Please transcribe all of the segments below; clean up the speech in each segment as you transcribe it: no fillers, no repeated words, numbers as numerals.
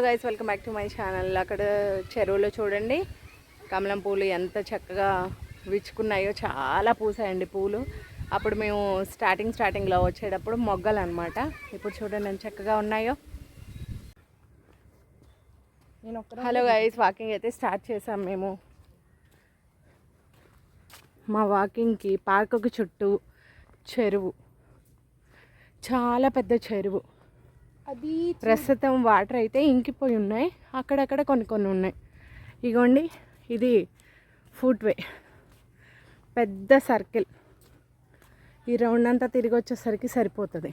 Guys, welcome back to my channel. అక్కడ చెరువులో చూడండి కమలం పూలు ఎంత చక్కగా విచ్చుకున్నాయో, చాలా పూసాయండి పూలు. అప్పుడు మేము స్టార్టింగ్లో వచ్చేటప్పుడు మొగ్గలు అనమాట. ఇప్పుడు చూడండి ఎంత చక్కగా ఉన్నాయో. హలో గైస్, వాకింగ్ అయితే స్టార్ట్ చేసాం మేము. మా వాకింగ్కి పార్కుకి చుట్టూ చెరువు, చాలా పెద్ద చెరువు. అది ప్రస్తుతం వాటర్ అయితే ఇంకిపోయి ఉన్నాయి, అక్కడక్కడ కొన్ని ఉన్నాయి. ఇగోండి, ఇది ఫుట్వే, పెద్ద సర్కిల్. ఈ రౌండ్ అంతా తిరిగి వచ్చేసరికి సరిపోతుంది.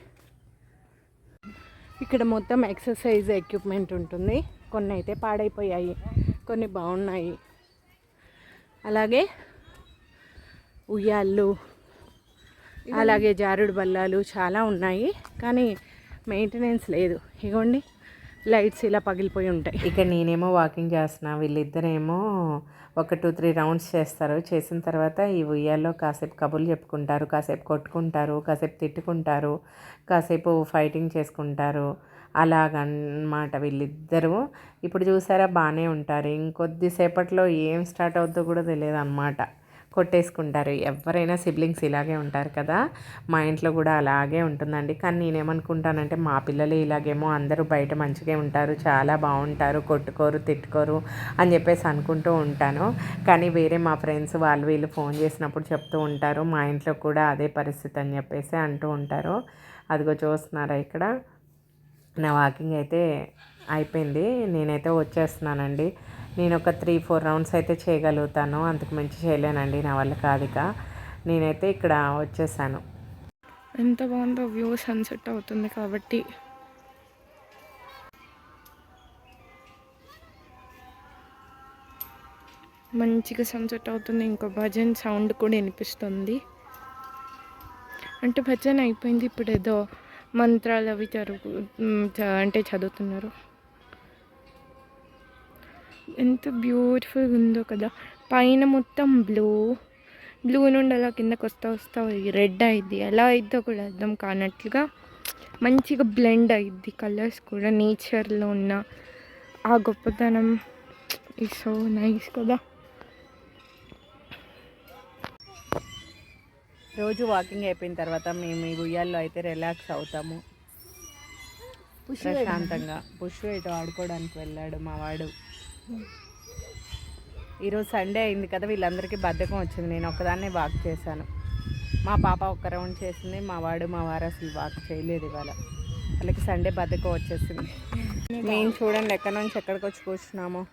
ఇక్కడ మొత్తం ఎక్సర్సైజ్ ఎక్విప్మెంట్ ఉంటుంది. కొన్ని అయితే పాడైపోయాయి, కొన్ని బాగున్నాయి. అలాగే ఉయ్యాళ్ళు, అలాగే జారుడు బల్లాలు చాలా ఉన్నాయి, కానీ మెయింటెనెన్స్ లేదు. ఇగోండి, లైట్స్ ఇలా పగిలిపోయి ఉంటాయి. ఇక నేనేమో వాకింగ్ చేస్తున్నా, వీళ్ళిద్దరేమో ఒక 2-3 రౌండ్స్ చేస్తారు. చేసిన తర్వాత ఈ ఉయ్యాల్లో కాసేపు కబుర్లు చెప్పుకుంటారు, కాసేపు కొట్టుకుంటారు, కాసేపు తిట్టుకుంటారు, కాసేపు ఫైటింగ్ చేసుకుంటారు. అలాగన్నమాట వీళ్ళిద్దరూ. ఇప్పుడు చూసారా, బాగానే ఉంటారు. ఇంకొద్దిసేపట్లో ఏం స్టార్ట్ అవుతుందో కూడా తెలియదు అన్నమాట. కొట్టేసుకుంటారు. ఎవరైనా సిబ్లింగ్స్ ఇలాగే ఉంటారు కదా, మా ఇంట్లో కూడా అలాగే ఉంటుందండి. కానీ నేనేమనుకుంటానంటే, మా పిల్లలు ఇలాగేమో అందరూ బయట మంచిగా ఉంటారు, చాలా బాగుంటారు, కొట్టుకోరు తిట్టుకోరు అని చెప్పేసి అనుకుంటూ ఉంటాను. కానీ వేరే మా ఫ్రెండ్స్ వాళ్ళు వీళ్ళు ఫోన్ చేసినప్పుడు చెప్తూ ఉంటారు, మా ఇంట్లో కూడా అదే పరిస్థితి అని చెప్పేసి అంటూ ఉంటారు. అదిగో చూస్తున్నారా, ఇక్కడ నా వాకింగ్ అయితే అయిపోయింది. నేనైతే వచ్చేస్తున్నానండి. నేను ఒక 3-4 రౌండ్స్ అయితే చేయగలుగుతాను, అంతకు మించి చేయలేనండి, నా వల్ల కాదిక. నేనైతే ఇక్కడ వచ్చేసాను. ఎంత బాగుందో వ్యూ, సన్సెట్ అవుతుంది కాబట్టి. మంచిగా సన్సెట్ అవుతుంది. ఇంకా భజన్ సౌండ్ కూడా వినిపిస్తుంది. అంటే భజన్ అయిపోయింది, ఇప్పుడు ఏదో మంత్రాలు అవి చదువుతున్నారు. ఎంత బ్యూటిఫుల్గా ఉందో కదా. పైన మొత్తం బ్లూ నుండి అలా కిందకు వస్తా రెడ్ అయింది. ఎలా అయిద్దో కూడా అర్థం కానట్లుగా మంచిగా బ్లెండ్ అయింది కలర్స్ కూడా. నేచర్లో ఉన్న ఆ గొప్పతనం ఈజ్ సో నైస్ కదా. రోజు వాకింగ్ అయిపోయిన తర్వాత మేము ఈ ఉయ్యాల్లో అయితే రిలాక్స్ అవుతాము ప్రశాంతంగా. పుష్పు ఇటు ఆడుకోవడానికి వెళ్ళాడు మా వాడు. ఈరోజు సండే అయింది కదా, వీళ్ళందరికీ బద్ధకం వచ్చింది. నేను ఒక్కదాన్నే వాక్ చేశాను. మా పాప ఒక్క రౌండ్ చేసింది, మా వారు అసలు వాక్ చేయలేదు. ఇవాళ వాళ్ళకి సండే బద్ధకం వచ్చేసింది. మేము చూడండి ఎక్కడి నుంచి ఎక్కడికి వచ్చి కూర్చున్నాము.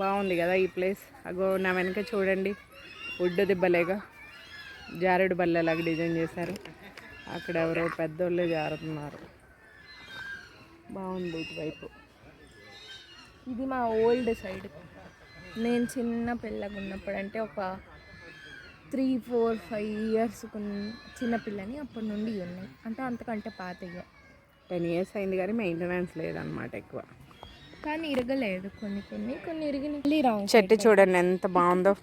బాగుంది కదా ఈ ప్లేస్. అగో నా వెనక చూడండి, వుడ్ దిబ్బలేగా జారుడు బల్లలాగా డిజైన్ చేశారు. అక్కడ ఎవరో పెద్దోళ్ళే జారుతున్నారు. బాగుంది ఇటువైపు. ఇది మా ఓల్డ్ సైడ్. నేను చిన్న పిల్లగా ఉన్నప్పుడు, అంటే ఒక 3-4-5 years చిన్నపిల్లని, అప్పటి నుండి ఉన్నాయి. అంటే అంతకంటే పాతగా 10 years అయింది, కానీ మెయింటెనెన్స్ లేదనమాట ఎక్కువ. కానీ ఇరగలేదు, కొన్ని ఇరిగినాయి. చెట్టు చూడండి ఎంత బాగుందో.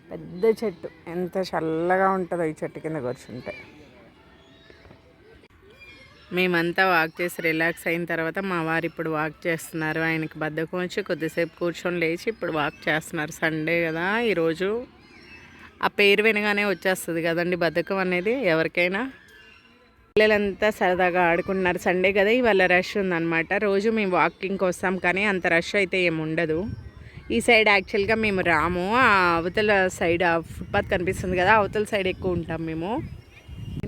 పెద్ద చెట్టు, ఎంత చల్లగా ఉంటుందో ఈ చెట్టు కింద కూర్చుంటే. మేమంతా వాక్ చేసి రిలాక్స్ అయిన తర్వాత మా వారు ఇప్పుడు వాక్ చేస్తున్నారు. ఆయనకి బద్ధకం వచ్చి కొద్దిసేపు కూర్చొని లేచి ఇప్పుడు వాక్ చేస్తున్నారు. సండే కదా ఈరోజు. ఆ పేరు వినగానే వచ్చేస్తుంది కదండి బద్ధకం అనేది ఎవరికైనా. పిల్లలంతా సరదాగా ఆడుకుంటున్నారు. సండే కదా, ఇవాళ రష్ ఉందన్నమాట. రోజు మేము వాకింగ్కి వస్తాం, కానీ అంత రష్ అయితే ఏమి ఉండదు. ఈ సైడ్ యాక్చువల్గా మేము రాము. ఆ అవతల సైడ్ ఆ ఫుట్పాత్ కనిపిస్తుంది కదా, అవతల సైడ్ ఎక్కువ ఉంటాం మేము.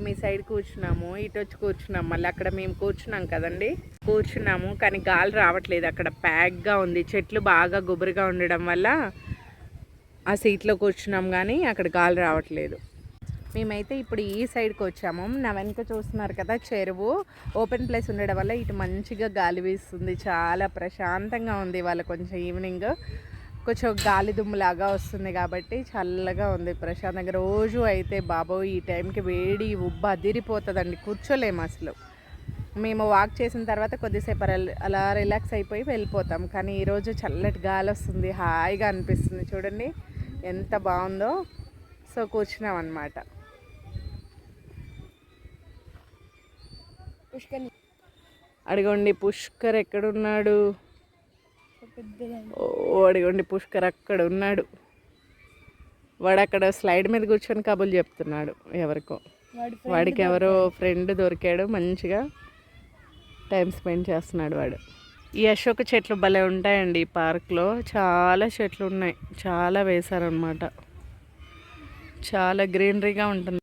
ఈ సైడ్ కూర్చున్నాము, ఇటు వచ్చి కూర్చున్నాము. మళ్ళీ అక్కడ మేము కూర్చున్నాం కదండి, కూర్చున్నాము, కానీ గాలి రావట్లేదు. అక్కడ ప్యాక్గా ఉంది, చెట్లు బాగా గుబురుగా ఉండడం వల్ల ఆ సీట్లో కూర్చున్నాం, కానీ అక్కడ గాలి రావట్లేదు. మేమైతే ఇప్పుడు ఈ సైడ్కి వచ్చాము. నా వెనక చూస్తున్నారు కదా చెరువు. ఓపెన్ ప్లేస్ ఉండడం వల్ల ఇటు మంచిగా గాలి వీస్తుంది, చాలా ప్రశాంతంగా ఉంది. ఇవాళ కొంచెం ఈవినింగ్ కొంచెం గాలి దుమ్ములాగా వస్తుంది కాబట్టి చల్లగా ఉంది ప్రశాంతంగా. రోజు అయితే బాబోయ్ ఈ టైంకి వేడి అదిరిపోతుందండి, కూర్చోలేము అసలు. మేము వాక్ చేసిన తర్వాత కొద్దిసేపు అలా రిలాక్స్ అయిపోయి వెళ్ళిపోతాం. కానీ ఈరోజు చల్లటి గాలి వస్తుంది, హాయిగా అనిపిస్తుంది. చూడండి ఎంత బాగుందో. సో కూర్చున్నాం అన్నమాట. అడిగోండి పుష్కర్ ఎక్కడున్నాడు? ఓ అడిగోండి పుష్కర్ అక్కడ ఉన్నాడు. వాడు అక్కడ స్లైడ్ మీద కూర్చొని కబుర్లు చెప్తున్నాడు ఎవరికో. వాడికి ఎవరో ఫ్రెండ్ దొరికాడు, మంచిగా టైం స్పెండ్ చేస్తున్నాడు వాడు. ఈ అశోక చెట్లు భలే ఉంటాయండి ఈ పార్క్లో. చాలా చెట్లు ఉన్నాయి, చాలా వేశారనమాట. చాలా గ్రీనరీగా ఉంటుంది.